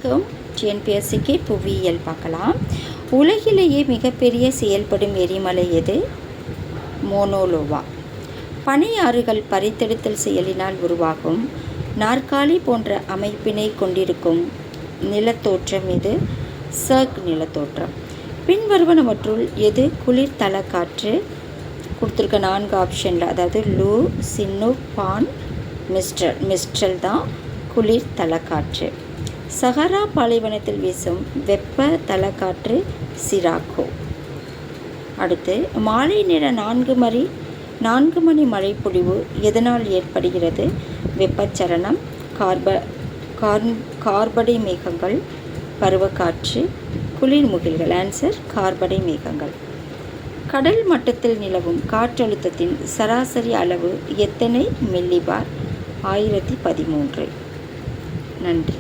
டிஎன்பிஎஸ்சிக்கு புவியியல் பார்க்கலாம். உலகிலேயே மிகப்பெரிய செயல்படும் எரிமலை எது? மோனோலோவா. பனியாறுகள் பறித்தெடுத்தல் செயலினால் உருவாகும் நாற்காலி போன்ற அமைப்பினை கொண்டிருக்கும் நிலத்தோற்றம் எது? சர்க் நிலத்தோற்றம். பின்வருவனவற்றுள் எது குளிர்தல காற்று? கொடுத்துருக்க 4 ஆப்ஷனில், அதாவது லூ, சின்னூக், பான், மிஸ்ட்ரல் தான் குளிர் தலக்காற்று. சஹரா பாலைவனத்தில் வீசும் வெப்ப தலக்காற்று சிராக்கோ. அடுத்து, மாலை நேர 4 மணி மழைப்பொழிவு எதனால் ஏற்படுகிறது? வெப்பச்சலனம், கார்படை மேகங்கள், பருவக்காற்று, குளிர்முகில்கள். ஆன்சர் கார்படை மேகங்கள். கடல் மட்டத்தில் நிலவும் காற்றழுத்தத்தின் சராசரி அளவு எத்தனை மில்லிபார்? 1013. நன்றி.